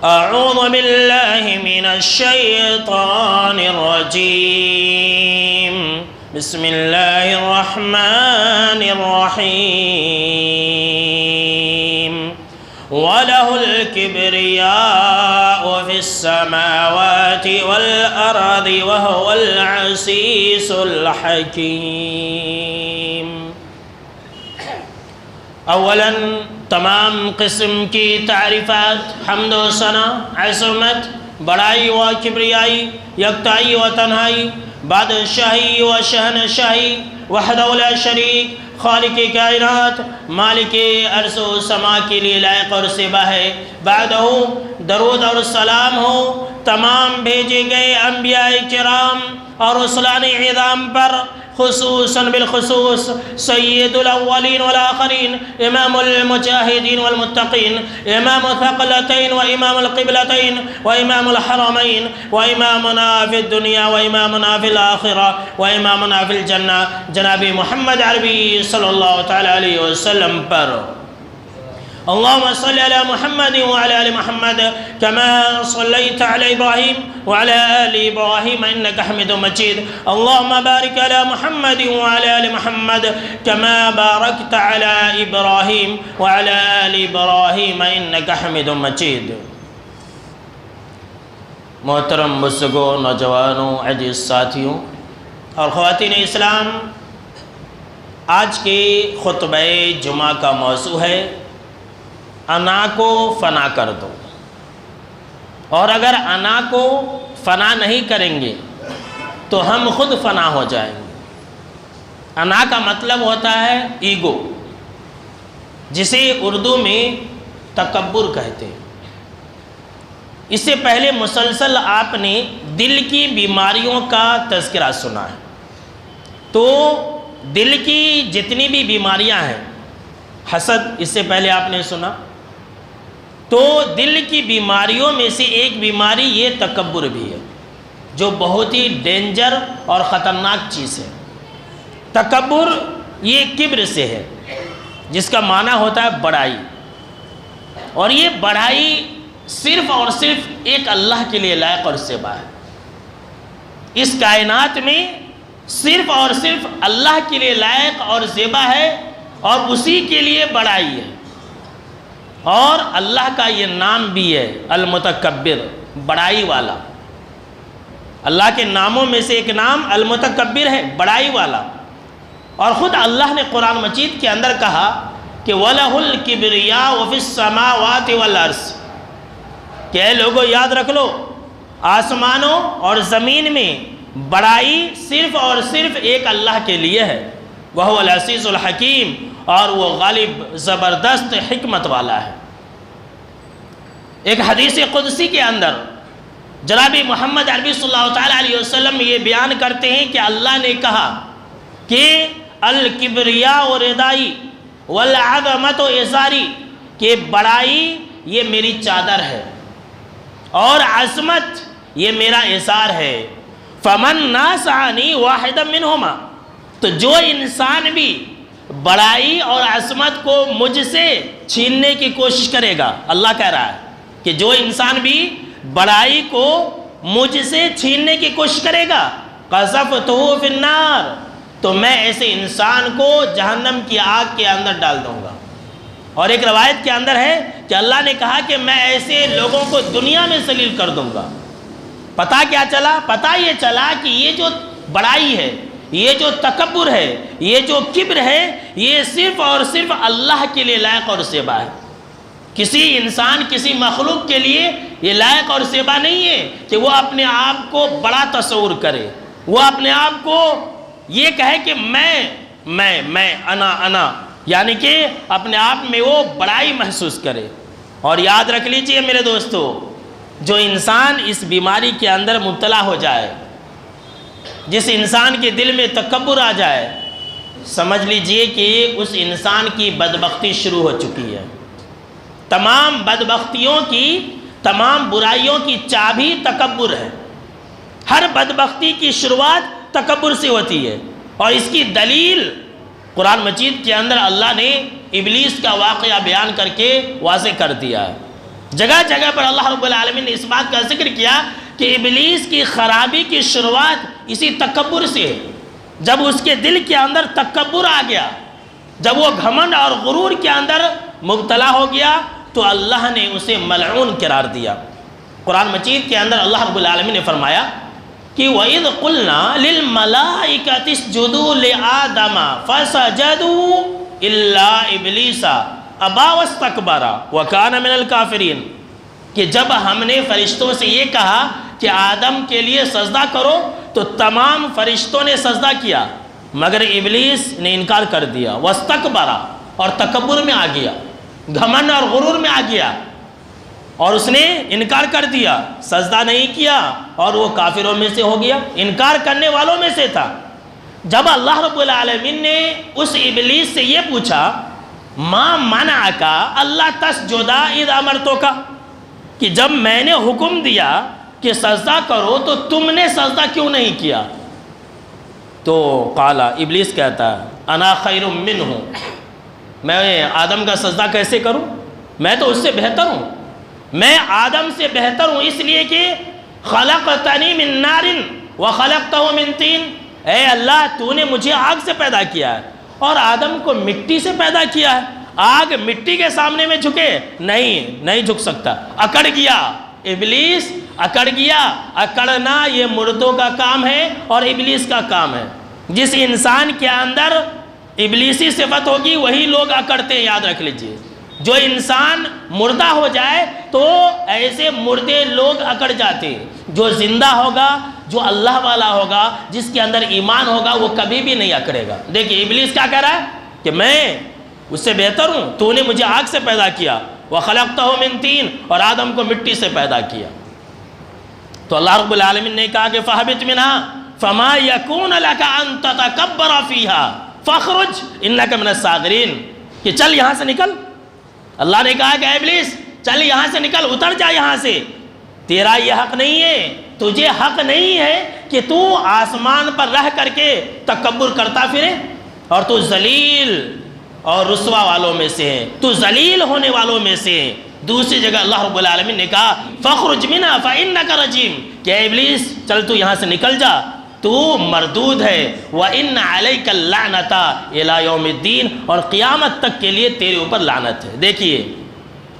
اعوذ باللہ من الشیطان الرجیم بسم اللہ الرحمن الرحیم وَلَهُ الْكِبْرِيَاءُ فِي السَّمَاوَاتِ وَالْأَرْضِ وَهُوَ الْعَزِيزُ الْحَكِيمُ۔ اولاً تمام قسم کی تعریفات، حمد و ثنا، عظمت، بڑائی و کبریائی، یکتائی و تنہائی، بادشاہی و شہنشاہی، وحدہ لا شریک، خالق کائنات، مالک عرض و سما کے لیے لائق اور سبا ہے۔ بعدہ درود اور سلام ہو تمام بھیجے گئے انبیاء کرام اور رسولان عظام پر، خصوصاً بالخصوص سید الاولین والآخرین، امام المجاہدین والمتقین، امام الثقلتین و امام القبلتین و امام الحرمین و امامنا فی الدنیا و امامنا فی الآخرہ و امامنا فی الجنہ جناب محمد عربی صلی اللہ تعالی علیہ وسلم پر۔ اللهم صل على محمد وعلى آل محمد كما صليت على إبراهيم وعلى آل إبراهيم إنك حميد مجيد. اللهم بارك على محمد وعلى آل محمد كما باركت على إبراهيم وعلى آل إبراهيم إنك حميد مجيد. محترم بزرگوں، نوجوانوں، عزیز ساتھیوں اور خواتین اسلام، آج کے خطبہ جمعہ کا موضوع ہے انا کو فنا کر دو۔ اور اگر انا کو فنا نہیں کریں گے تو ہم خود فنا ہو جائیں گے۔ انا کا مطلب ہوتا ہے ایگو، جسے اردو میں تکبر کہتے ہیں۔ اس سے پہلے مسلسل آپ نے دل کی بیماریوں کا تذکرہ سنا ہے، تو دل کی جتنی بھی بیماریاں ہیں، حسد اس سے پہلے آپ نے سنا، تو دل کی بیماریوں میں سے ایک بیماری یہ تکبر بھی ہے، جو بہت ہی ڈینجر اور خطرناک چیز ہے۔ تکبر یہ کبر سے ہے، جس کا معنی ہوتا ہے بڑائی، اور یہ بڑائی صرف اور صرف ایک اللہ کے لیے لائق اور زیبا ہے۔ اس کائنات میں صرف اور صرف اللہ کے لیے لائق اور زیبا ہے، اور اسی کے لیے بڑائی ہے۔ اور اللہ کا یہ نام بھی ہے المتکبر، بڑائی والا۔ اللہ کے ناموں میں سے ایک نام المتکبر ہے، بڑائی والا۔ اور خود اللہ نے قرآن مجید کے اندر کہا کہ وَلَهُ الْكِبْرِيَاءُ فِي السَّمَاوَاتِ وَالْأَرْضِ، کہ اے لوگوں یاد رکھ لو، آسمانوں اور زمین میں بڑائی صرف اور صرف ایک اللہ کے لیے ہے۔ وَهُوَ الْعَزِيزُ الْحَكِيمُ، اور وہ غالب زبردست حکمت والا ہے۔ ایک حدیث قدسی کے اندر جناب محمد عربی صلی اللہ تعالیٰ علیہ وسلم یہ بیان کرتے ہیں کہ اللہ نے کہا کہ الکبریاء ردائی والعظمت ازاری، کہ بڑائی یہ میری چادر ہے اور عظمت یہ میرا ازار ہے۔ فمن نازعنی واحدا منہما، تو جو انسان بھی بڑائی اور عظمت کو مجھ سے چھیننے کی کوشش کرے گا، اللہ کہہ رہا ہے کہ جو انسان بھی بڑائی کو مجھ سے چھیننے کی کوشش کرے گا قذفتہ فی النار، تو میں ایسے انسان کو جہنم کی آگ کے اندر ڈال دوں گا۔ اور ایک روایت کے اندر ہے کہ اللہ نے کہا کہ میں ایسے لوگوں کو دنیا میں ذلیل کر دوں گا۔ پتہ کیا چلا؟ پتہ یہ چلا کہ یہ جو بڑائی ہے، یہ جو تکبر ہے، یہ جو کبر ہے، یہ صرف اور صرف اللہ کے لیے لائق اور زیبا ہے۔ کسی انسان، کسی مخلوق کے لیے یہ لائق اور زیبا نہیں ہے کہ وہ اپنے آپ کو بڑا تصور کرے، وہ اپنے آپ کو یہ کہے کہ میں انا، یعنی کہ اپنے آپ میں وہ بڑائی محسوس کرے۔ اور یاد رکھ لیجئے میرے دوستو، جو انسان اس بیماری کے اندر مبتلا ہو جائے، جس انسان کے دل میں تکبر آ جائے، سمجھ لیجئے کہ اس انسان کی بدبختی شروع ہو چکی ہے۔ تمام بدبختیوں کی، تمام برائیوں کی چابی تکبر ہے۔ ہر بدبختی کی شروعات تکبر سے ہوتی ہے، اور اس کی دلیل قرآن مجید کے اندر اللہ نے ابلیس کا واقعہ بیان کر کے واضح کر دیا ہے۔ جگہ جگہ پر اللہ رب العالمین نے اس بات کا ذکر کیا کہ ابلیس کی خرابی کی شروعات اسی تکبر سے ہے۔ جب اس کے دل کے اندر تکبر آ گیا، جب وہ گھمنڈ اور غرور کے اندر مبتلا ہو گیا، تو اللہ نے اسے ملعون قرار دیا۔ قرآن مجید کے اندر اللہ رب العالمین نے فرمایا کہ وَإِذْ قُلْنَا لِلْمَلَائِكَةِ اسْجُدُوا لِآدَمَ فَسَجَدُوا إِلَّا إِبْلِيسَ أَبَىٰ وَاسْتَكْبَرَ وَكَانَ مِنَ الْكَافِرِينَ، کہ جب ہم نے فرشتوں سے یہ کہا کہ آدم کے لیے سجدہ کرو تو تمام فرشتوں نے سجدہ کیا، مگر ابلیس نے انکار کر دیا، وَاسْتَكْبَرَ، اور تکبر میں آ گیا، گھمنڈ اور غرور میں آ گیا، اور اس نے انکار کر دیا، سجدہ نہیں کیا، اور وہ کافروں میں سے ہو گیا، انکار کرنے والوں میں سے تھا۔ جب اللہ رب العالمین نے اس ابلیس سے یہ پوچھا ما منعک اللہ تسجد اذ امرتک، کہ جب میں نے حکم دیا کہ سجدہ کرو تو تم نے سجدہ کیوں نہیں کیا؟ تو قالا، ابلیس کہتا ہے انا خیر منہ، میں آدم کا سجدہ کیسے کروں؟ میں تو اس سے بہتر ہوں، میں آدم سے بہتر ہوں، اس لیے کہ خلقتنی من نار وخلقتہ من طین، اے اللہ تو نے مجھے آگ سے پیدا کیا ہے اور آدم کو مٹی سے پیدا کیا ہے، آگ مٹی کے سامنے میں جھکے نہیں جھک سکتا، اکڑ گیا ابلیس، اکڑ گیا۔ اکڑنا یہ مردوں کا کام ہے اور ابلیس کا کام ہے۔ جس انسان کے اندر ابلیسی صفت ہوگی وہی لوگ اکڑتے ہیں، یاد رکھ لیجئے۔ جو انسان مردہ ہو جائے تو ایسے مردے لوگ اکڑ جاتے ہیں۔ جو زندہ ہوگا، جو اللہ والا ہوگا، جس کے اندر ایمان ہوگا، وہ کبھی بھی نہیں اکڑے گا۔ دیکھیے ابلیس کیا کہہ رہا ہے کہ میں اس سے بہتر ہوں، تو نے مجھے آگ سے پیدا کیا، وَخَلَقْتَهُ مِن طِينٍ، اور آدم کو مٹی سے پیدا کیا۔ تو اللہ رب العالمین نے کہا کہ فَهْبِطْ مِنْهَا فَمَا يَكُونَ لَكَ أَن تَتَكَبَّرَ فِيهَا فَاخْرُجْ إِنَّكَ مِنَ الصَّاغِرِينَ، کہ چل یہاں سے نکل۔ اللہ نے کہا کہ اے ابلیس چل یہاں سے نکل، اتر جا یہاں سے، تیرا یہ حق نہیں ہے، تجھے حق نہیں ہے کہ تو آسمان پر رہ کر کے تکبر کرتا پھرے، اور تو ذلیل اور رسوا والوں میں سے ہے، تو ذلیل ہونے والوں میں سے ہے۔ دوسری جگہ اللہ رب العالمین نے کہا فَخْرُجْ مِنْهَا فَإِنَّكَ رَجِيمٌ، کہ اے ابلیس چل تو یہاں سے نکل جا، تو مردود ہے، وَإِنَّ عَلَيْكَ اللَّعْنَةَ إِلَى يَوْمِ الدِّينِ، اور قیامت تک کے لیے تیرے اوپر لعنت ہے۔ دیکھیے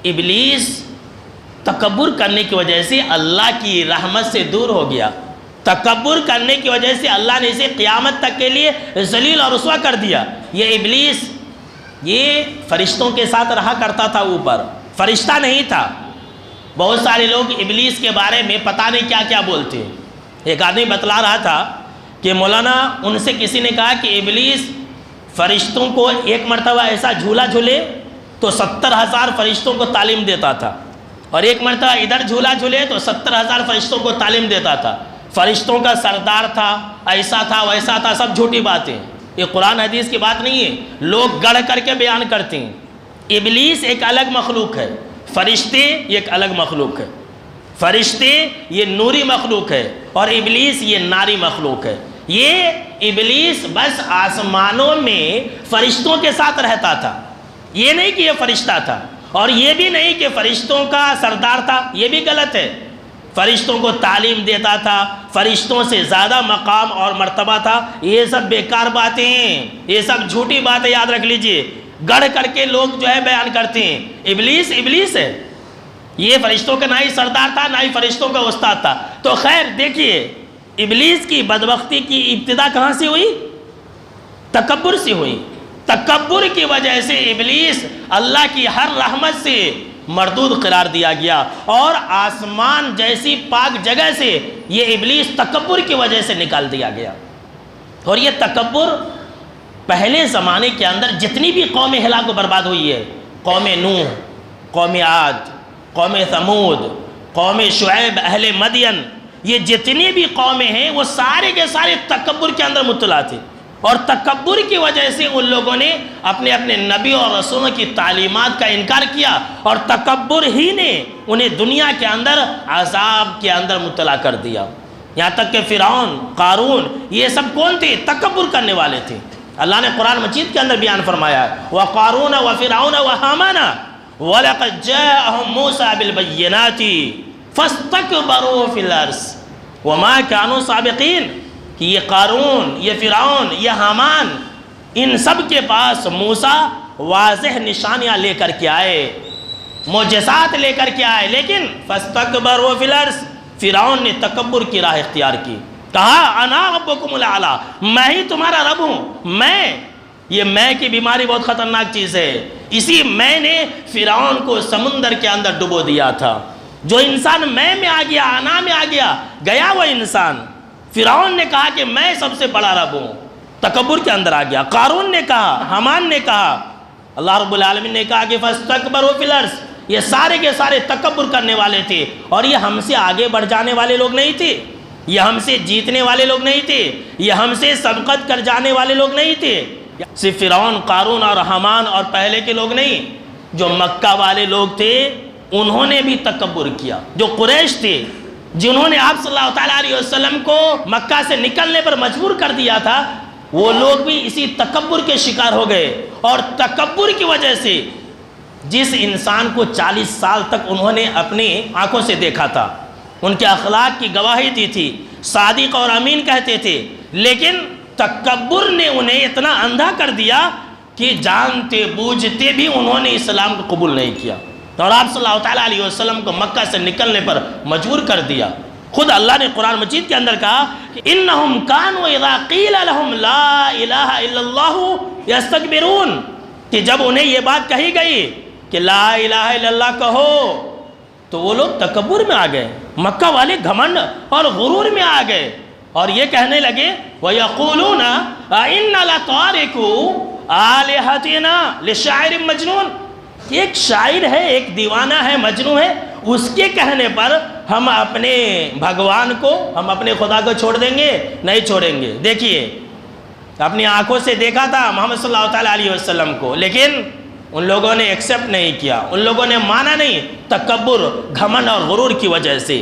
ابلیس تکبر کرنے کی وجہ سے اللہ کی رحمت سے دور ہو گیا، تکبر کرنے کی وجہ سے اللہ نے اسے قیامت تک کے لیے ذلیل اور رسوا کر دیا۔ یہ ابلیس یہ فرشتوں کے ساتھ رہا کرتا تھا، اوپر فرشتہ نہیں تھا۔ بہت سارے لوگ ابلیس کے بارے میں پتہ نہیں کیا کیا بولتے ہیں۔ ایک آدمی بتلا رہا تھا کہ مولانا ان سے کسی نے کہا کہ ابلیس فرشتوں کو ایک مرتبہ ایسا جھولا جھولے تو 70,000 فرشتوں کو تعلیم دیتا تھا، اور ایک مرتبہ ادھر جھولا جھولے تو 70,000 فرشتوں کو تعلیم دیتا تھا، فرشتوں کا سردار تھا، ایسا تھا ویسا تھا۔ سب جھوٹی باتیں، یہ قرآن حدیث کی بات نہیں ہے، لوگ گڑھ کر کے بیان کرتے ہیں۔ ابلیس ایک الگ مخلوق ہے، فرشتے ایک الگ مخلوق ہے۔ فرشتے یہ نوری مخلوق ہے اور ابلیس یہ ناری مخلوق ہے۔ یہ ابلیس بس آسمانوں میں فرشتوں کے ساتھ رہتا تھا، یہ نہیں کہ یہ فرشتہ تھا، اور یہ بھی نہیں کہ فرشتوں کا سردار تھا، یہ بھی غلط ہے۔ فرشتوں کو تعلیم دیتا تھا، فرشتوں سے زیادہ مقام اور مرتبہ تھا۔ یہ سب بیکار باتیں ہیں، یہ سب جھوٹی باتیں، یاد رکھ لیجئے۔ گڑھ کر کے لوگ جو ہے بیان کرتے ہیں۔ ابلیس ابلیس ہے، یہ فرشتوں کا نہ ہی سردار تھا نہ ہی فرشتوں کا استاد تھا۔ تو خیر دیکھیے ابلیس کی بدبختی کی ابتدا کہاں سے ہوئی؟ تکبر سے ہوئی۔ تکبر کی وجہ سے ابلیس اللہ کی ہر رحمت سے مردود قرار دیا گیا، اور آسمان جیسی پاک جگہ سے یہ ابلیس تکبر کی وجہ سے نکال دیا گیا۔ اور یہ تکبر پہلے زمانے کے اندر جتنی بھی قومیں ہلاک و برباد ہوئی ہے، قوم نوح، قوم عاد، قوم ثمود، قوم شعیب، اہل مدین، یہ جتنی بھی قومیں ہیں وہ سارے کے سارے تکبر کے اندر مبتلا تھے، اور تکبر کی وجہ سے ان لوگوں نے اپنے اپنے نبی اور رسولوں کی تعلیمات کا انکار کیا، اور تکبر ہی نے انہیں دنیا کے اندر عذاب کے اندر مبتلا کر دیا۔ یہاں تک کہ فرعون، قارون، یہ سب کون تھے؟ تکبر کرنے والے تھے۔ اللہ نے قرآن مجید کے اندر بیان فرمایا ہے وَقَارُونَ وَفِرْعَوْنَ وَحَامَانَ وَلَقَدْ جَاءَهُم مُوسَىٰ بِالْبَيِّنَاتِ فَاسْتَكْبَرُوا فِي الْأَرْضِ وَمَا كَانُوا سَابِقِينَ کہ یہ قارون، یہ فرعون، یہ حامان، ان سب کے پاس موسیٰ واضح نشانیاں لے کر کے آئے، معجزات لے کر کے آئے، لیکن فَاسْتَكْبَرُوا فِي الْأَرْضِ فرعون نے تکبر کی راہ اختیار کی، کہا انا ربکم الاعلیٰ، میں ہی تمہارا رب ہوں، یہ میں کی بیماری بہت خطرناک چیز ہے، اسی میں نے فرعون کو سمندر کے اندر ڈبو دیا تھا۔ جو انسان میں آ گیا، انا میں آ گیا، گیا وہ انسان۔ فرعون نے کہا کہ میں سب سے بڑا رب ہوں، تکبر کے اندر آ گیا۔ قارون نے کہا، حامان نے کہا، اللہ رب العالمین نے کہا کہ فَاسْتَكْبَرُوا فِي الْأَرْضِ یہ سارے کے سارے تکبر کرنے والے تھے، اور یہ ہم سے آگے بڑھ جانے والے لوگ نہیں تھے، یہ ہم سے جیتنے والے لوگ نہیں تھے، یہ ہم سے سبقت کر جانے والے لوگ نہیں تھے۔ صرف فرعون، قارون اور حامان اور پہلے کے لوگ نہیں، جو مکہ والے لوگ تھے انہوں نے بھی تکبر کیا۔ جو قریش تھے، جنہوں نے آپ صلی اللہ علیہ وسلم کو مکہ سے نکلنے پر مجبور کر دیا تھا، وہ لوگ بھی اسی تکبر کے شکار ہو گئے، اور تکبر کی وجہ سے جس انسان کو 40 سال تک انہوں نے اپنی آنکھوں سے دیکھا تھا، ان کے اخلاق کی گواہی دی تھی، صادق اور امین کہتے تھے، لیکن تکبر نے انہیں اتنا اندھا کر دیا کہ جانتے بوجھتے بھی انہوں نے اسلام کو قبول نہیں کیا، اور آپ صلی اللہ علیہ وسلم کو مکہ سے نکلنے پر مجبور کر دیا۔ خود اللہ نے قرآن مجید کے اندر کہا کہ انہم کانوا اذا قیل لہم لا الہ الا اللہ یستکبرون، کہ جب انہیں یہ بات کہی گئی کہ لا الہ الا اللہ کہو تو وہ لوگ تکبر میں آ گئے، مکہ والے گھمنڈ اور غرور میں آ گئے، اور یہ کہنے لگے وَيَقُولُونَ أَإِنَّ لَتَارِكُوا آلِهَتِنَا لِشَاعِرٍ مَجْنُونَ، ایک شاعر ہے، ایک دیوانہ ہے، مجنون ہے، اس کے کہنے پر ہم اپنے بھگوان کو، ہم اپنے خدا کو چھوڑ دیں گے؟ نہیں چھوڑیں گے۔ دیکھیے، اپنی آنکھوں سے دیکھا تھا محمد صلی اللہ علیہ وسلم کو، لیکن ان لوگوں نے ایکسیپٹ نہیں کیا، ان لوگوں نے مانا نہیں، تکبر، گھمنڈ اور غرور کی وجہ سے۔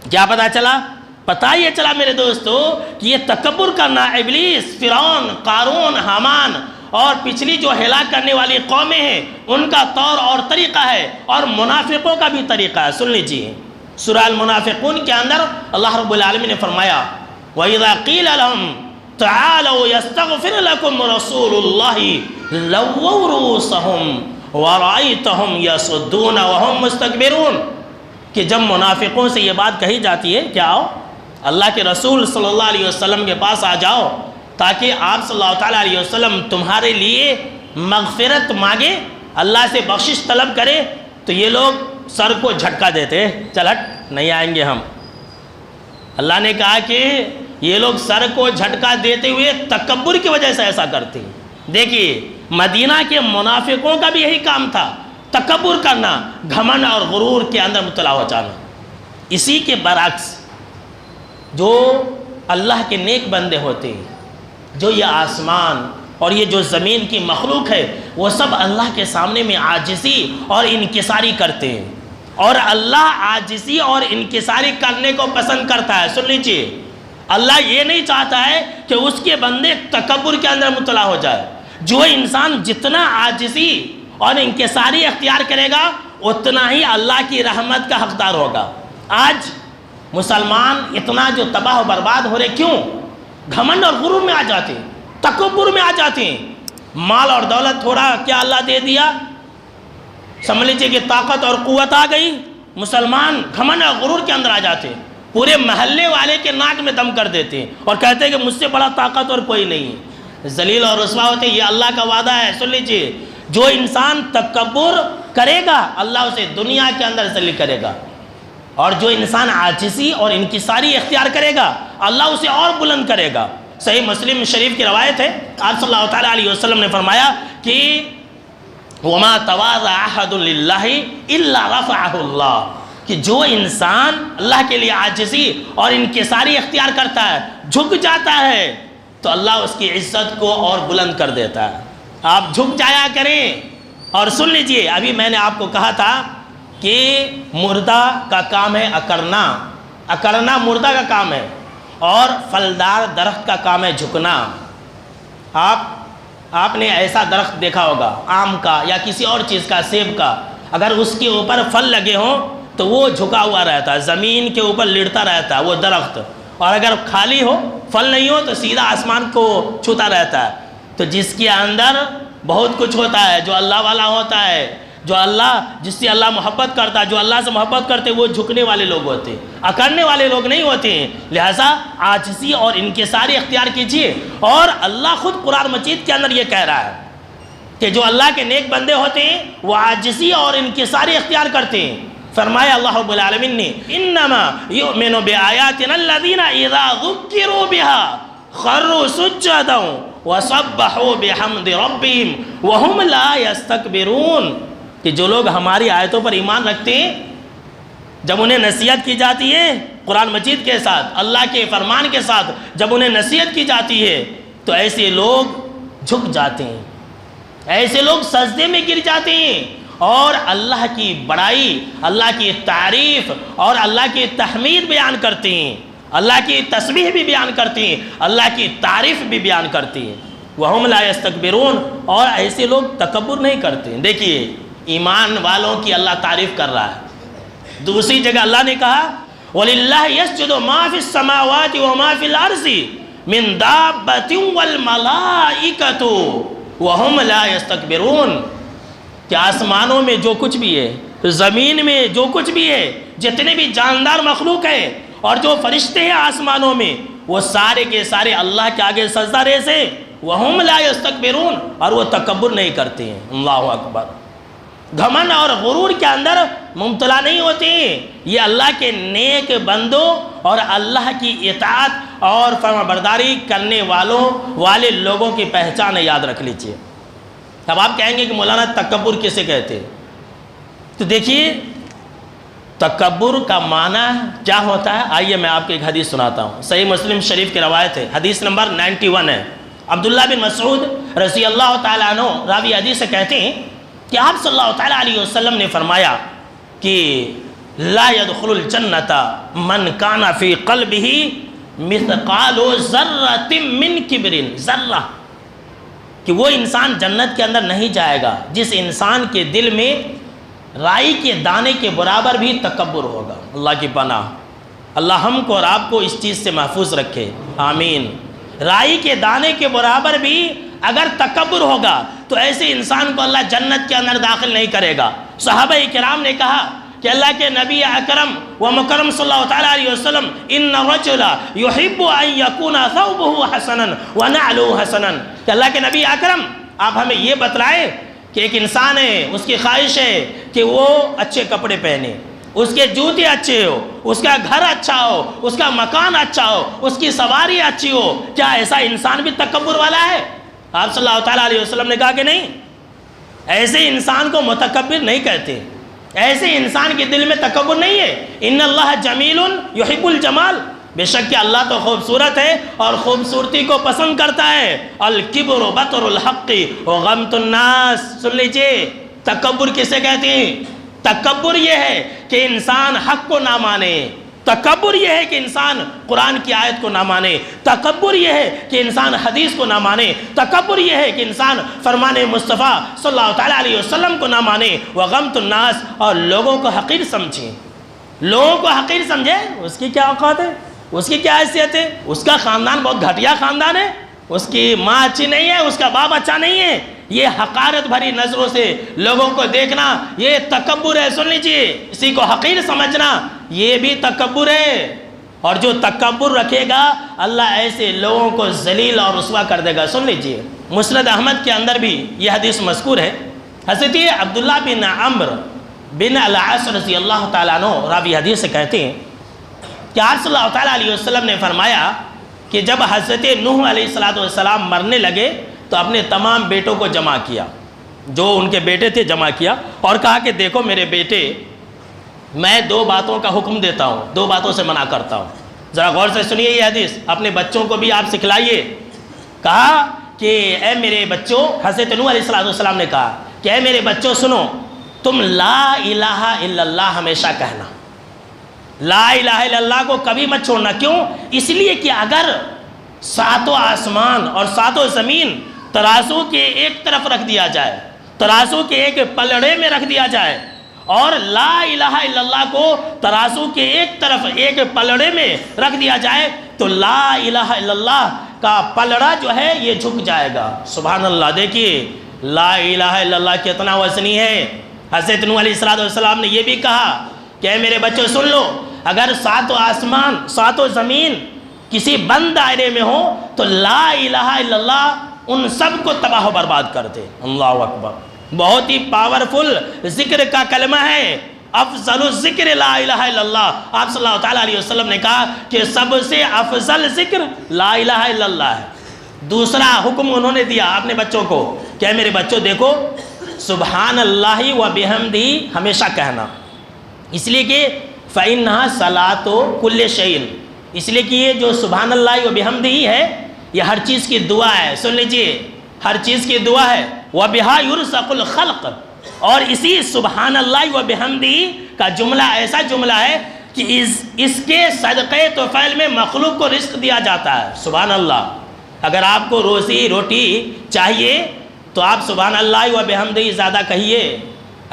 کیا پتہ چلا؟ پتہ یہ چلا میرے دوستو کہ یہ تکبر کرنا ابلیس، فرعون، قارون، حامان اور پچھلی جو ہلاک کرنے والی قومیں ہیں ان کا طور اور طریقہ ہے، اور منافقوں کا بھی طریقہ ہے۔ سن لیجیے، سورہ المنافقون کے اندر اللہ رب العالمین نے فرمایا وَإِذَا قِيلَ لَهُمْ تعالوا يستغفر لكم رسول الله لووا رؤوسهم ورأيتهم يصدون وهم مستكبرون، کہ جب منافقوں سے یہ بات کہی جاتی ہے کہ آؤ اللہ کے رسول صلی اللہ علیہ وسلم کے پاس آ جاؤ تاکہ آپ صلی اللہ علیہ وسلم تمہارے لیے مغفرت مانگے، اللہ سے بخشش طلب کرے، تو یہ لوگ سر کو جھٹکا دیتے، چل ہٹ، نہیں آئیں گے ہم۔ اللہ نے کہا کہ یہ لوگ سر کو جھٹکا دیتے ہوئے تکبر کی وجہ سے ایسا کرتے ہیں۔ دیکھیے، مدینہ کے منافقوں کا بھی یہی کام تھا، تکبر کرنا، گھمنڈ اور غرور کے اندر مبتلا ہو جانا۔ اسی کے برعکس جو اللہ کے نیک بندے ہوتے ہیں، جو یہ آسمان اور یہ جو زمین کی مخلوق ہے، وہ سب اللہ کے سامنے میں عاجزی اور انکساری کرتے ہیں، اور اللہ عاجزی اور انکساری کرنے کو پسند کرتا ہے۔ سن لیجیے، اللہ یہ نہیں چاہتا ہے کہ اس کے بندے تکبر کے اندر مبتلا ہو جائے۔ جو انسان جتنا عاجزی اور انکساری اختیار کرے گا اتنا ہی اللہ کی رحمت کا حقدار ہوگا۔ آج مسلمان اتنا جو تباہ و برباد ہو رہے، کیوں؟ گھمنڈ اور غرور میں آ جاتے ہیں، تکبر میں آ جاتے ہیں۔ مال اور دولت تھوڑا کیا اللہ دے دیا، سمجھ لیجیے کہ طاقت اور قوت آ گئی، مسلمان گھمنڈ اور غرور کے اندر آ جاتے ہیں، پورے محلے والے کے ناک میں دم کر دیتے ہیں اور کہتے ہیں کہ مجھ سے بڑا طاقت اور کوئی نہیں ہے، ذلیل اور رسوا ہوتے ہیں۔ یہ اللہ کا وعدہ ہے، سن لیجیے، جو انسان تکبر کرے گا اللہ اسے دنیا کے اندر ذلیل کرے گا، اور جو انسان عاجزی اور انکساری اختیار کرے گا اللہ اسے اور بلند کرے گا۔ صحیح مسلم شریف کی روایت ہے، آپ صلی اللہ علیہ وسلم نے فرمایا کہ وَمَا تَوَاضَعَ أَحَدٌ لِلَّهِ إِلَّا رَفَعَهُ اللَّهُ، کہ جو انسان اللہ کے لیے عاجزی اور انکساری اختیار کرتا ہے، جھک جاتا ہے، تو اللہ اس کی عزت کو اور بلند کر دیتا ہے۔ آپ جھک جایا کریں۔ اور سن لیجئے، ابھی میں نے آپ کو کہا تھا کہ مردہ کا کام ہے اکڑنا، اکڑنا مردہ کا کام ہے، اور پھلدار درخت کا کام ہے جھکنا۔ آپ آپ نے ایسا درخت دیکھا ہوگا آم کا یا کسی اور چیز کا، سیب کا، اگر اس کے اوپر پھل لگے ہوں تو وہ جھکا ہوا رہتا ہے، زمین کے اوپر لڑتا رہتا ہے وہ درخت، اور اگر خالی ہو پھل نہیں ہو تو سیدھا آسمان کو چھوتا رہتا ہے۔ تو جس کے اندر بہت کچھ ہوتا ہے، جو اللہ والا ہوتا ہے، جو اللہ جس سے اللہ محبت کرتا ہے، جو اللہ سے محبت کرتے، وہ جھکنے والے لوگ ہوتے ہیں، اکڑنے والے لوگ نہیں ہوتے ہیں۔ لہٰذا عاجزی اور انکساری اختیار کیجیے۔ اور اللہ خود قرآن مجید کے اندر یہ کہہ رہا ہے کہ جو اللہ کے نیک بندے ہوتے ہیں وہ عاجزی اور انکساری اختیار کرتے ہیں۔ فرمایا اللہ رب العالمین نے انما یؤمن بآیاتنا الذین اذا ذکروا بها خروا سجدا وسبحوا بحمد ربهم وهم لا يستكبرون، کہ جو لوگ ہماری آیتوں پر ایمان رکھتے ہیں، جب انہیں نصیحت کی جاتی ہے قرآن مجید کے ساتھ، اللہ کے فرمان کے ساتھ جب انہیں نصیحت کی جاتی ہے تو ایسے لوگ جھک جاتے ہیں، ایسے لوگ سجدے میں گر جاتے ہیں اور اللہ کی بڑائی، اللہ کی تعریف اور اللہ کی تحمید بیان کرتے ہیں، اللہ کی تسبیح بھی بیان کرتے ہیں، اللہ کی تعریف بھی بیان کرتے ہیں۔ وَهُمْ لَا يَسْتَكْبِرُونَ، اور ایسے لوگ تکبر نہیں کرتے ہیں۔ دیکھیے ایمان والوں کی اللہ تعریف کر رہا ہے۔ دوسری جگہ اللہ نے کہا وَلِلَّهِ يَسْجُدُ مَا فِي السَّمَاوَاتِ وَمَا فِي الْأَرْضِ مِن دَابَّةٍ وَالْمَلَائِكَةُ وَهُمْ لَا يَسْتَكْبِرُونَ، کہ آسمانوں میں جو کچھ بھی ہے، زمین میں جو کچھ بھی ہے، جتنے بھی جاندار مخلوق ہے اور جو فرشتے ہیں آسمانوں میں، وہ سارے کے سارے اللہ کے آگے سجدہ ریز ہیں۔ وَهُمْ لَا يَسْتَكْبِرُونَ، اور وہ تکبر نہیں کرتے ہیں۔ اللہ اکبر، گھمنڈ اور غرور کے اندر مبتلا نہیں ہوتے ہیں۔ یہ اللہ کے نیک بندوں اور اللہ کی اطاعت اور فرمانبرداری کرنے والے لوگوں کی پہچان ہے، یاد رکھ لیجئے۔ اب آپ کہیں گے کہ مولانا تکبر کسے کہتے ہیں؟ تو دیکھیے تکبر کا معنی کیا ہوتا ہے، آئیے میں آپ کو ایک حدیث سناتا ہوں۔ صحیح مسلم شریف کی روایت ہے، حدیث نمبر 91 ہے۔ عبداللہ بن مسعود رضی اللہ تعالیٰ عنہ راوی حدیث سے کہتے ہیں کہ آپ صلی اللہ تعالیٰ علیہ وسلم نے فرمایا کہ لا يدخل الجنت من کان فی قلبہ مثقال ذرۃ من کبر، ذرہ، کہ وہ انسان جنت کے اندر نہیں جائے گا جس انسان کے دل میں رائی کے دانے کے برابر بھی تکبر ہوگا۔ اللہ کی پناہ، اللہ ہم کو اور آپ کو اس چیز سے محفوظ رکھے، آمین۔ رائی کے دانے کے برابر بھی اگر تکبر ہوگا تو ایسے انسان کو اللہ جنت کے اندر داخل نہیں کرے گا۔ صحابہ کرام نے کہا کہ اللہ کے نبی اکرم و مکرم صلی اللہ تعالیٰ علیہ وسلم ان الرجل یحب ان یکون ثوبہ حسنا ونعلہ حسنا، کہ اللہ کے نبی اکرم آپ ہمیں یہ بتلائیں کہ ایک انسان ہے، اس کی خواہش ہے کہ وہ اچھے کپڑے پہنے، اس کے جوتے اچھے ہو، اس کا گھر اچھا ہو، اس کا مکان اچھا ہو، اس کی سواری اچھی ہو۔ کیا ایسا انسان بھی تکبر والا ہے؟ آپ صلی اللہ تعالیٰ علیہ وسلم نے کہا کہ نہیں، ایسے انسان کو متکبر نہیں کہتے، ایسے انسان کے دل میں تکبر نہیں ہے۔ ان اللہ جمیل یحب الجمال، بے شک کہ اللہ تو خوبصورت ہے اور خوبصورتی کو پسند کرتا ہے۔ الکبر بطر الحق وغمط الناس، سن لیجئے تکبر کسے کہتے ہیں؟ تکبر یہ ہے کہ انسان حق کو نہ مانے، تکبر یہ ہے کہ انسان قرآن کی آیت کو نہ مانے، تکبر یہ ہے کہ انسان حدیث کو نہ مانے، تکبر یہ ہے کہ انسان فرمان مصطفیٰ صلی اللہ تعالیٰ علیہ وسلم کو نہ مانے، وغمط الناس، اور لوگوں کو حقیر سمجھیں، لوگوں کو حقیر سمجھے۔ اس کی کیا اوقات ہے، اس کی کیا حیثیت ہے؟ اس کا خاندان بہت گھٹیا خاندان ہے، اس کی ماں اچھی نہیں ہے، اس کا باپ اچھا نہیں ہے، یہ حقارت بھری نظروں سے لوگوں کو دیکھنا یہ تکبر ہے۔ سن لیجئے، اسی کو حقیر سمجھنا یہ بھی تکبر ہے، اور جو تکبر رکھے گا اللہ ایسے لوگوں کو ذلیل اور رسوا کر دے گا۔ سن لیجئے مسند احمد کے اندر بھی یہ حدیث مذکور ہے۔ حضرت عبداللہ بن عمرو بن العاص رضی اللہ تعالیٰ عنہ راوی حدیث سے کہتے ہیں کہ آپ صلی اللہ تعالیٰ علیہ وسلم نے فرمایا کہ جب حضرت نوح علیہ السلام مرنے لگے تو اپنے تمام بیٹوں کو جمع کیا، جو ان کے بیٹے تھے جمع کیا، اور کہا کہ دیکھو میرے بیٹے، میں دو باتوں کا حکم دیتا ہوں، دو باتوں سے منع کرتا ہوں، ذرا غور سے سنیے یہ حدیث، اپنے بچوں کو بھی آپ سکھلائیے۔ کہا کہ اے میرے بچوں، حضرت نوح علیہ السلام نے کہا کہ اے میرے بچوں سنو، تم لا الہ الا اللہ ہمیشہ کہنا، لا الہ الا اللہ کو کبھی مت چھوڑنا۔ کیوں؟ اس لیے کہ اگر ساتوں آسمان اور ساتوں زمین ترازو کے ایک طرف رکھ دیا جائے، ترازو کے ایک پلڑے میں رکھ دیا جائے، اور لا الہ الا اللہ کو ترازو کے ایک طرف ایک پلڑے میں رکھ دیا جائے تو لا الہ الا اللہ کا پلڑا جو ہے یہ جھک جائے گا۔ سبحان اللہ! دیکھیے لا الہ الا اللہ کتنا وزنی ہے۔ حضرت نوح علیہ السلام نے یہ بھی کہا کہ اے میرے بچوں سن لو، اگر ساتوں آسمان ساتوں زمین کسی بند دائرے میں ہو تو لا الہ الا اللہ ان سب کو تباہ و برباد کر دے۔ اللہ اکبر! بہت ہی پاورفل ذکر کا کلمہ ہے، افضل الذکر لا الہ الا اللہ۔ آپ صلی اللہ علیہ وسلم نے کہا کہ سب سے افضل ذکر لا الہ الا اللہ ہے۔ دوسرا حکم انہوں نے دیا اپنے بچوں کو کہ اے میرے بچوں دیکھو، سبحان اللہ و بحمدہ ہمیشہ کہنا، اس لیے کہ فَإِنَّهَا صَلَاةُ كُلِّ شَيْءٍ، اس لیے کہ یہ جو سبحان اللہ و بحمدہ ہے یہ ہر چیز کی دعا ہے۔ سن لیجئے، ہر چیز کی دعا ہے۔ وَبِهَا يُرْزَقُ الْخَلْقِ، اور اسی سبحان اللہ و بحمدہ کا جملہ ایسا جملہ ہے کہ اس کے صدقے توفیل میں مخلوق کو رزق دیا جاتا ہے۔ سبحان اللہ! اگر آپ کو روزی روٹی چاہیے تو آپ سبحان اللہ و بحمدہ زیادہ کہیے۔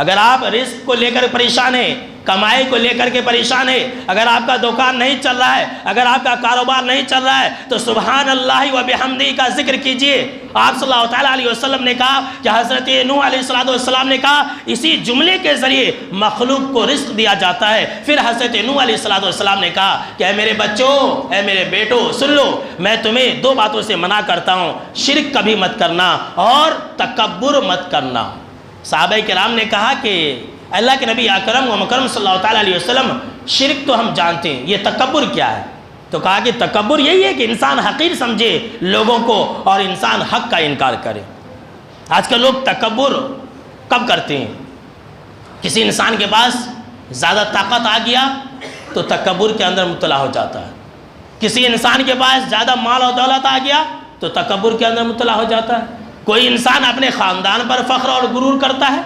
اگر آپ رزق کو لے کر پریشان ہیں، کمائی کو لے کر کے پریشان ہے، اگر آپ کا دکان نہیں چل رہا ہے، اگر آپ کا کاروبار نہیں چل رہا ہے تو سبحان اللہ و بحمدہ کا ذکر کیجئے۔ آپ صلی اللہ علیہ وسلم نے کہا کہ حضرت نوح علیہ السلام نے کہا اسی جملے کے ذریعے مخلوق کو رزق دیا جاتا ہے۔ پھر حضرت نوح علیہ السلام نے کہا کہ اے میرے بچوں، اے میرے بیٹو سن لو، میں تمہیں دو باتوں سے منع کرتا ہوں، شرک کبھی مت کرنا اور تکبر مت کرنا۔ صحابہ کرام نے کہا کہ اللہ کے نبی اکرم و مکرم صلی اللہ علیہ وسلم، شرک تو ہم جانتے ہیں، یہ تکبر کیا ہے؟ تو کہا کہ تکبر یہی ہے کہ انسان حقیر سمجھے لوگوں کو اور انسان حق کا انکار کرے۔ آج کل لوگ تکبر کب کرتے ہیں؟ کسی انسان کے پاس زیادہ طاقت آ گیا تو تکبر کے اندر مبتلا ہو جاتا ہے، کسی انسان کے پاس زیادہ مال و دولت آ گیا تو تکبر کے اندر مبتلا ہو جاتا ہے۔ کوئی انسان اپنے خاندان پر فخر اور غرور کرتا ہے،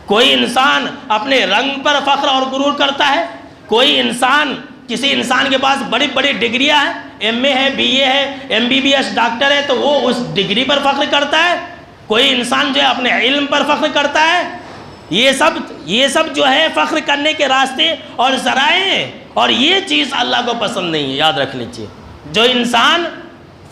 کوئی انسان اپنے رنگ پر فخر اور غرور کرتا ہے، کوئی انسان کسی انسان کے پاس بڑی بڑی ڈگریاں ہیں، ایم اے ہے، بی اے ہے، M B B S doctor ہے تو وہ اس ڈگری پر فخر کرتا ہے، کوئی انسان جو ہے اپنے علم پر فخر کرتا ہے۔ یہ سب جو ہے فخر کرنے کے راستے اور ذرائع ہیں، اور یہ چیز اللہ کو پسند نہیں ہے، یاد رکھ لیجئے۔ جو انسان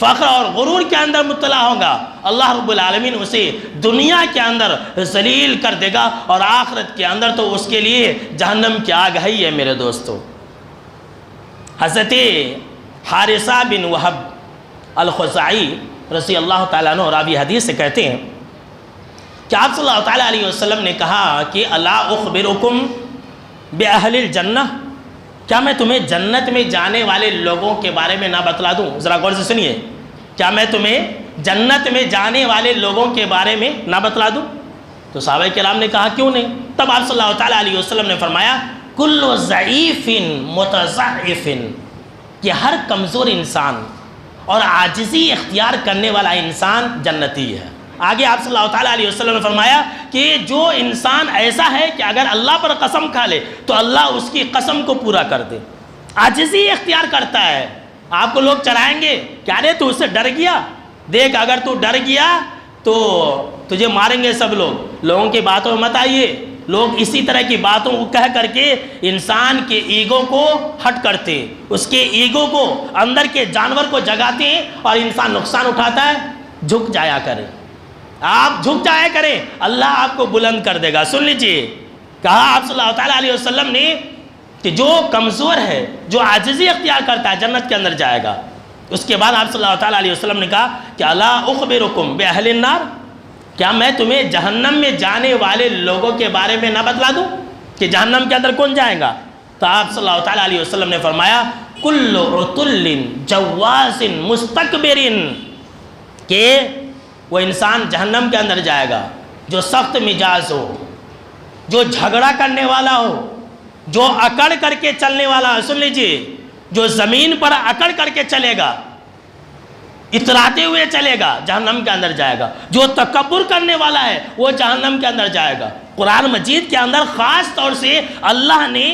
فخر اور غرور کے اندر مبتلا ہوگا اللہ رب العالمین اسے دنیا کے اندر ذلیل کر دے گا، اور آخرت کے اندر تو اس کے لیے جہنم کی آگ ہے میرے دوستو۔ حضرت حارثہ بن وہب الخزاعی رضی اللہ تعالیٰ عنہ راوی حدیث سے کہتے ہیں کہ آپ صلی اللہ علیہ وسلم نے کہا کہ الا اخبرکم باہل الجنہ، کیا میں تمہیں جنت میں جانے والے لوگوں کے بارے میں نہ بتلا دوں؟ ذرا غور سے سنیے، کیا میں تمہیں جنت میں جانے والے لوگوں کے بارے میں نہ بتلا دوں؟ تو صحابہ کرام نے کہا کیوں نہیں؟ تب آپ صلی اللہ علیہ وسلم نے فرمایا کل ضعیف متضعف، کہ ہر کمزور انسان اور عاجزی اختیار کرنے والا انسان جنتی ہے۔ آگے آپ صلی اللہ علیہ وسلم نے فرمایا کہ جو انسان ایسا ہے کہ اگر اللہ پر قسم کھا لے تو اللہ اس کی قسم کو پورا کر دے، عاجزی اختیار کرتا ہے۔ آپ کو لوگ چرائیں گے، کیا رے تو اس سے ڈر گیا؟ دیکھ اگر تو ڈر گیا تو تجھے ماریں گے سب لوگ، لوگوں کی باتوں میں مت آئیے۔ لوگ اسی طرح کی باتوں کو کہہ کر کے انسان کے ایگو کو ہٹ کرتے، اس کے ایگو کو اندر کے جانور کو جگاتے ہیں اور انسان نقصان اٹھاتا ہے۔ جھک جایا کرے، آپ جھک جایا کریں، اللہ آپ کو بلند کر دے گا۔ سن لیجئے، کہا آپ صلی اللہ علیہ وسلم نے کہ جو کمزور ہے، جو عاجزی اختیار کرتا ہے جنت کے اندر جائے گا۔ اس کے بعد آپ صلی اللہ علیہ وسلم نے کہا کہ الا اخبرکم باہل النار، کیا میں تمہیں جہنم میں جانے والے لوگوں کے بارے میں نہ بتلا دوں کہ جہنم کے اندر کون جائے گا؟ تو آپ صلی اللہ علیہ وسلم نے فرمایا کل عتل جواز مستکبر، کہ وہ انسان جہنم کے اندر جائے گا جو سخت مزاج ہو، جو جھگڑا کرنے والا ہو، جو اکڑ کر کے چلنے والا ہے۔ سن لیجئے، جو زمین پر اکڑ کر کے چلے گا، اتراتے ہوئے چلے گا، جہنم کے اندر جائے گا۔ جو تکبر کرنے والا ہے وہ جہنم کے اندر جائے گا۔ قرآن مجید کے اندر خاص طور سے اللہ نے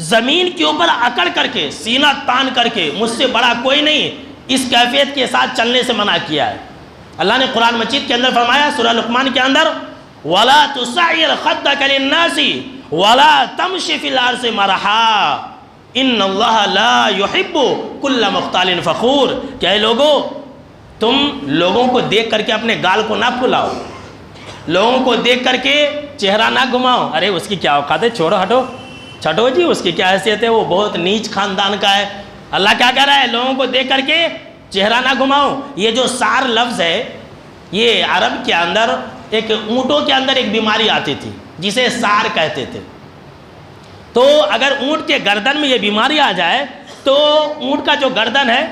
زمین کے اوپر اکڑ کر کے، سینہ تان کر کے، مجھ سے بڑا کوئی نہیں، اس کیفیت کے ساتھ چلنے سے منع کیا ہے۔ اللہ نے قرآن مجید کے اندر فرمایا سورہ لقمان کے اندر وَلَا تُسَعِّرْ خَدَّكَ لِلنَّاسِ وَلَا تَمْشِ فِي الْأَرْضِ مَرَحًا إِنَّ اللَّهَ لَا يُحِبُّ كُلَّ مُخْتَالٍ فَخُورٍ کہ اے لوگو تم لوگوں کو دیکھ کر کے اپنے گال کو نہ پھلاؤ، لوگوں کو دیکھ کر کے چہرہ نہ گھماؤ، ارے اس کی کیا اوقات ہے، چھوڑو ہٹو چھٹو جی، اس کی کیا حیثیت ہے، وہ بہت نیچ خاندان کا ہے۔ اللہ کیا کہہ رہا ہے، لوگوں کو دیکھ کر کے چہرہ نہ گھماؤ۔ یہ جو سار لفظ ہے یہ عرب کے اندر ایک اونٹوں کے اندر ایک بیماری آتی تھی جسے سار کہتے تھے۔ تو اگر اونٹ کے گردن میں یہ بیماری آ جائے تو اونٹ کا جو گردن ہے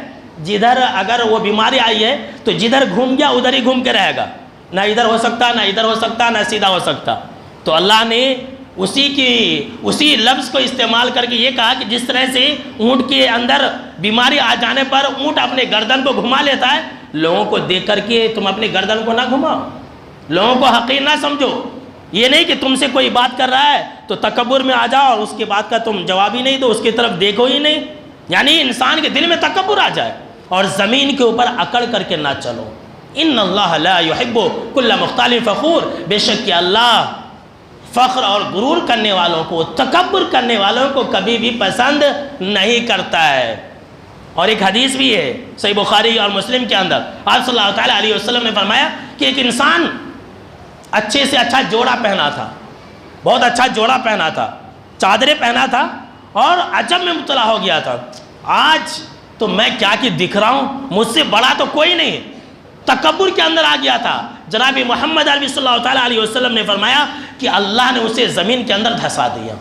جدھر اگر وہ بیماری آئی ہے تو جدھر گھوم گیا ادھر ہی گھوم کے رہے گا، نہ ادھر ہو سکتا نہ ادھر ہو سکتا نہ سیدھا ہو سکتا۔ تو اللہ نے اسی لفظ کو استعمال کر کے یہ کہا کہ جس طرح سے اونٹ کے اندر بیماری آ جانے پر اونٹ اپنے گردن کو گھما لیتا ہے، لوگوں کو دیکھ کر کے تم اپنے گردن کو نہ گھماؤ، لوگوں کو حقیر نہ سمجھو۔ یہ نہیں کہ تم سے کوئی بات کر رہا ہے تو تکبر میں آ جاؤ اور اس کی بات کا تم جواب ہی نہیں دو، اس کی طرف دیکھو ہی نہیں، یعنی انسان کے دل میں تکبر آ جائے اور زمین کے اوپر اکڑ کر کے نہ چلو۔ ان اللہ لا یحب کل مختال فخور، بے شک کہ اللہ فخر اور غرور کرنے والوں کو، تکبر کرنے والوں کو کبھی بھی پسند نہیں کرتا ہے۔ اور ایک حدیث بھی ہے صحیح بخاری اور مسلم کے اندر، آپ صلی اللہ تعالیٰ علیہ وسلم نے فرمایا کہ ایک انسان اچھے سے اچھا جوڑا پہنا تھا، بہت اچھا جوڑا پہنا تھا، چادریں پہنا تھا اور عجب میں مبتلا ہو گیا تھا، آج تو میں کیا کہ دکھ رہا ہوں، مجھ سے بڑا تو کوئی نہیں، تکبر کے اندر آ گیا تھا۔ جناب محمد عربی صلی اللہ تعالیٰ علیہ وسلم نے فرمایا کہ اللہ نے اسے زمین کے اندر دھسا دیا،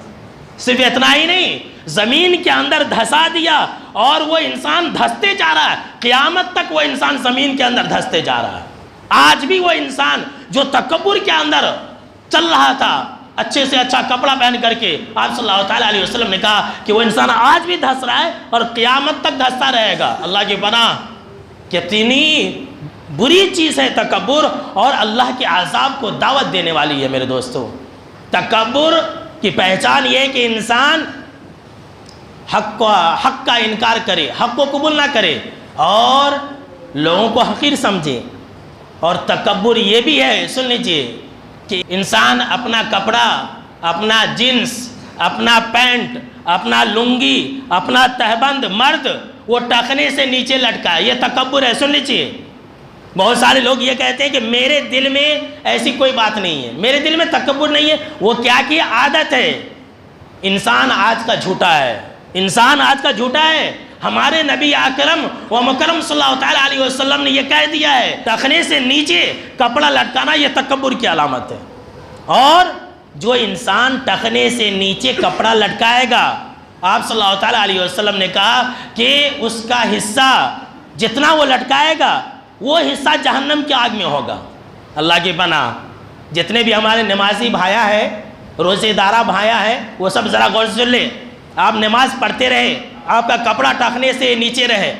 صرف اتنا ہی نہیں، زمین کے اندر دھسا دیا اور وہ انسان دھستے جا رہا ہے، قیامت تک وہ انسان زمین کے اندر دھستے جا رہا ہے۔ آج بھی وہ انسان جو تکبر کے اندر چل رہا تھا، اچھے سے اچھا کپڑا پہن کر کے، آپ صلی اللہ تعالیٰ علیہ وسلم نے کہا کہ وہ انسان آج بھی دھس رہا ہے اور قیامت تک دھستا رہے گا۔ اللہ کی پناہ، کتنی بری چیز ہے تکبر، اور اللہ کے عذاب کو دعوت دینے والی ہے میرے دوستو۔ تکبر کی پہچان یہ ہے کہ انسان حق کا انکار کرے، حق کو قبول نہ کرے اور لوگوں کو حقیر سمجھے۔ اور تکبر یہ بھی ہے، سن لیجئے، کہ انسان اپنا کپڑا، اپنا جنس، اپنا پینٹ، اپنا لنگی، اپنا تہبند مرد وہ ٹخنے سے نیچے لٹکا ہے، یہ تکبر ہے۔ سن لیجئے، بہت سارے لوگ یہ کہتے ہیں کہ میرے دل میں ایسی کوئی بات نہیں ہے، میرے دل میں تکبر نہیں ہے، وہ کیا کی عادت ہے۔ انسان آج کا جھوٹا ہے، انسان آج کا جھوٹا ہے۔ ہمارے نبی اکرم و مکرم صلی اللہ تعالیٰ علیہ وسلم نے یہ کہہ دیا ہے، ٹخنے سے نیچے کپڑا لٹکانا یہ تکبر کی علامت ہے۔ اور جو انسان ٹخنے سے نیچے کپڑا لٹکائے گا، آپ صلی اللہ تعالیٰ علیہ وسلم نے کہا کہ اس کا حصہ جتنا وہ لٹکائے گا وہ حصہ جہنم کی آگ میں ہوگا۔ اللہ کی پناہ، جتنے بھی ہمارے نمازی بھایا ہے، روزے دارہ بھایا ہے، وہ سب ذرا غور سے لے، آپ نماز پڑھتے رہے، آپ کا کپڑا ٹخنے سے نیچے رہے،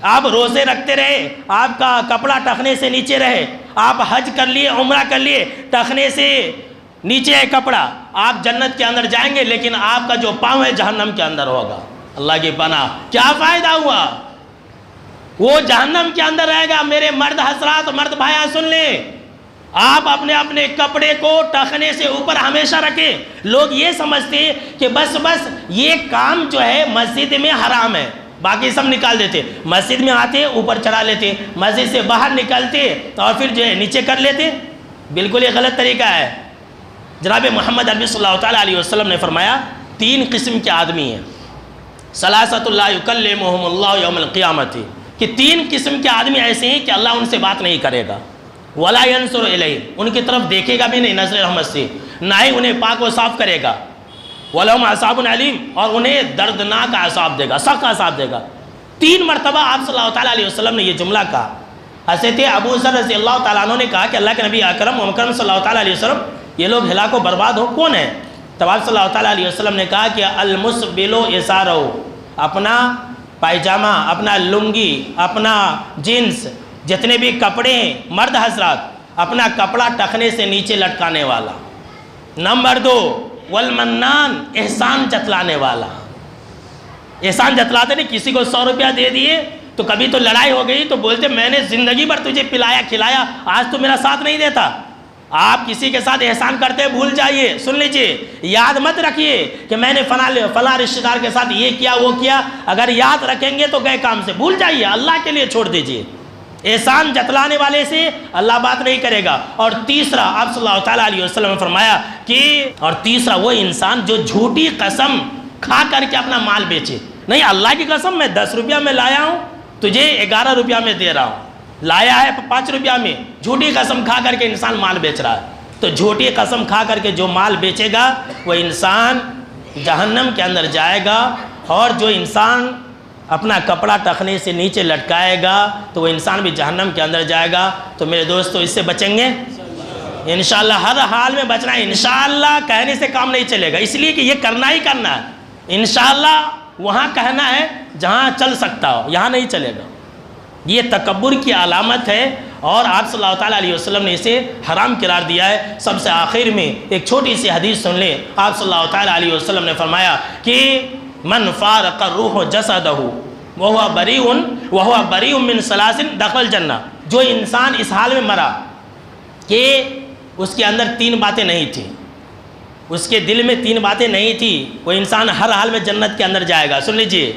آپ روزے رکھتے رہے، آپ کا کپڑا ٹخنے سے نیچے رہے، آپ حج کر لیے، عمرہ کر لیے، ٹخنے سے نیچے ہے کپڑا، آپ جنت کے اندر جائیں گے، لیکن آپ کا جو پاؤں ہے جہنم کے اندر ہوگا۔ اللہ کی پناہ، کیا فائدہ ہوا؟ وہ جہنم کے اندر رہے گا۔ میرے مرد حضرات، مرد بھائیاں سن لیں، آپ اپنے اپنے کپڑے کو ٹخنے سے اوپر ہمیشہ رکھیں۔ لوگ یہ سمجھتے ہیں کہ بس یہ کام جو ہے مسجد میں حرام ہے، باقی سب نکال دیتے، مسجد میں آتے اوپر چڑھا لیتے، مسجد سے باہر نکلتے اور پھر جو ہے نیچے کر لیتے۔ بالکل یہ غلط طریقہ ہے۔ جناب محمد عربی صلی اللہ تعالیٰ علیہ وسلم نے فرمایا 3 قسم کے آدمی ہیں، ثلاثۃ لا یکلمہم اللہ یوم القیامۃ، کہ 3 قسم کے آدمی ایسے ہیں کہ اللہ ان سے بات نہیں کرے گا، ولا ینظر الیہم، ان کی طرف دیکھے گا بھی نہیں نظر رحمت سے، نہ ہی انہیں پاک و صاف کرے گا، ولہم عذاب علیم، اور انہیں دردناک عذاب دے گا، سخت عذاب دے گا۔ 3 مرتبہ آپ صلی اللہ تعالیٰ علیہ وسلم نے یہ جملہ کہا۔ حضرت ابو ذر رضی اللہ تعالیٰ عنہ نے کہا کہ اللہ کے نبی اکرم و مکرم صلی اللہ تعالیٰ علیہ وسلم، یہ لوگ ہلاک و برباد ہو کون ہیں؟ تب آپ صلی اللہ تعالیٰ علیہ وسلم نے کہا کہ المسبل ازارہ، اپنا پائجامہ، اپنا لنگی، اپنا جنس، جتنے بھی کپڑے ہیں مرد حضرات، اپنا کپڑا ٹخنے سے نیچے لٹکانے والا۔ نمبر 2 والمنان، احسان جتلانے والا۔ احسان جتلاتے نہیں، کسی کو 100 روپیہ دے دیے تو کبھی تو لڑائی ہو گئی تو بولتے میں نے زندگی بھر تجھے پلایا کھلایا، آج تو میرا ساتھ نہیں دیتا۔ آپ کسی کے ساتھ احسان کرتے بھول جائیے، سن لیجئے، یاد مت رکھیے کہ میں نے فلاں رشتہ دار کے ساتھ یہ کیا وہ کیا، اگر یاد رکھیں گے تو گئے کام سے، بھول جائیے، اللہ کے لیے چھوڑ دیجئے۔ احسان جتلانے والے سے اللہ بات نہیں کرے گا۔ اور تیسرا، آپ صلی اللہ تعالیٰ علیہ وسلم نے فرمایا کہ اور تیسرا وہ انسان جو جھوٹی قسم کھا کر کے اپنا مال بیچے، نہیں اللہ کی قسم میں 10 روپیہ میں لایا ہوں، تجھے 11 روپیہ میں دے رہا ہوں، لایا ہے 5 روپیہ میں، جھوٹی قسم کھا کر کے انسان مال بیچ رہا ہے۔ تو جھوٹی قسم کھا کر کے جو مال بیچے گا وہ انسان جہنم کے اندر جائے گا، اور جو انسان اپنا کپڑا ٹخنے سے نیچے لٹکائے گا تو وہ انسان بھی جہنم کے اندر جائے گا۔ تو میرے دوستو اس سے بچیں گے انشاءاللہ، ہر حال میں بچنا ہے۔ انشاءاللہ کہنے سے کام نہیں چلے گا، اس لیے کہ یہ کرنا ہی کرنا ہے۔ انشاءاللہ وہاں کہنا ہے جہاں چل سکتا ہو، یہاں نہیں چلے گا۔ یہ تکبر کی علامت ہے، اور آپ صلی اللہ تعالیٰ علیہ وسلم نے اسے حرام قرار دیا ہے۔ سب سے آخر میں ایک چھوٹی سی حدیث سن لیں۔ آپ صلی اللہ تعالیٰ علیہ وسلم نے فرمایا کہ من فارق الروح جسدہ وہو بریء من ثلاث دخل الجنہ، جو انسان اس حال میں مرا کہ اس کے اندر 3 باتیں نہیں تھیں، اس کے دل میں 3 باتیں نہیں تھی، وہ انسان ہر حال میں جنت کے اندر جائے گا۔ سن لیجئے،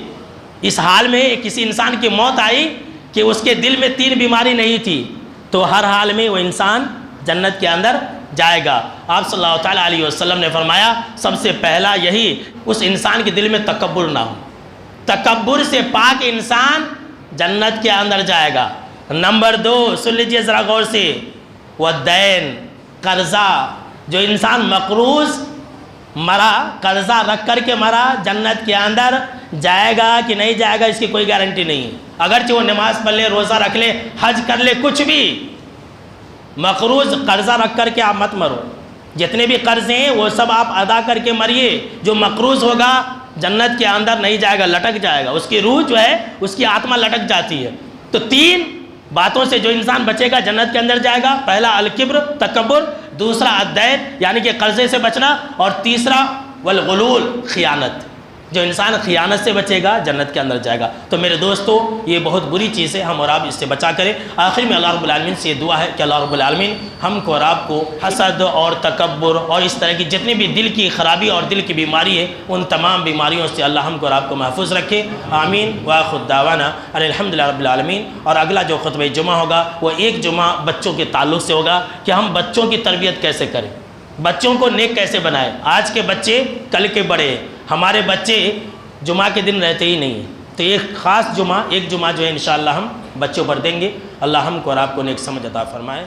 اس حال میں کسی انسان کی موت آئی کہ اس کے دل میں 3 بیماری نہیں تھی، تو ہر حال میں وہ انسان جنت کے اندر جائے گا۔ آپ صلی اللہ تعالیٰ علیہ وسلم نے فرمایا سب سے پہلا یہی، اس انسان کے دل میں تکبر نہ ہو، تکبر سے پاک انسان جنت کے اندر جائے گا۔ نمبر 2، سن لیجئے ذرا غور سے، والدین، قرضہ، جو انسان مقروض مرا، قرضہ رکھ کر کے مرا، جنت کے اندر جائے گا کہ نہیں جائے گا اس کی کوئی گارنٹی نہیں ہے، اگرچہ وہ نماز پڑھ لے، روزہ رکھ لے، حج کر لے، کچھ بھی، مقروض قرضہ رکھ کر کے آپ مت مرو۔ جتنے بھی قرض ہیں وہ سب آپ ادا کر کے مریے۔ جو مقروض ہوگا جنت کے اندر نہیں جائے گا، لٹک جائے گا، اس کی روح جو ہے اس کی آتما لٹک جاتی ہے۔ تو 3 باتوں سے جو انسان بچے گا جنت کے اندر جائے گا۔ پہلا الکبر، تکبر، دوسرا الدین یعنی کہ قرضے سے بچنا، اور تیسرا والغلول، خیانت، جو انسان خیانت سے بچے گا جنت کے اندر جائے گا۔ تو میرے دوستو یہ بہت بری چیز ہے، ہم اور آپ اس سے بچا کریں۔ آخر میں اللہ رب العالمین سے یہ دعا ہے کہ اللہ رب العالمین ہم کو اور آپ کو حسد اور تکبر اور اس طرح کی جتنی بھی دل کی خرابی اور دل کی بیماری ہے ان تمام بیماریوں سے اللہ ہم کو اور آپ کو محفوظ رکھے، آمین۔ وآخر دعوانا ان الحمدللہ رب العالمین۔ اور اگلا جو خطبہ جمعہ ہوگا وہ ایک جمعہ بچوں کے تعلق سے ہوگا کہ ہم بچوں کی تربیت کیسے کریں، بچوں کو نیک کیسے بنائیں۔ آج کے بچے کل کے بڑے ہیں، ہمارے بچے جمعہ کے دن رہتے ہی نہیں ہیں، تو ایک خاص جمعہ، ایک جمعہ جو ہے انشاءاللہ ہم بچوں پر دیں گے۔ اللہ ہم کو اور آپ کو نیک سمجھ عطا فرمائے۔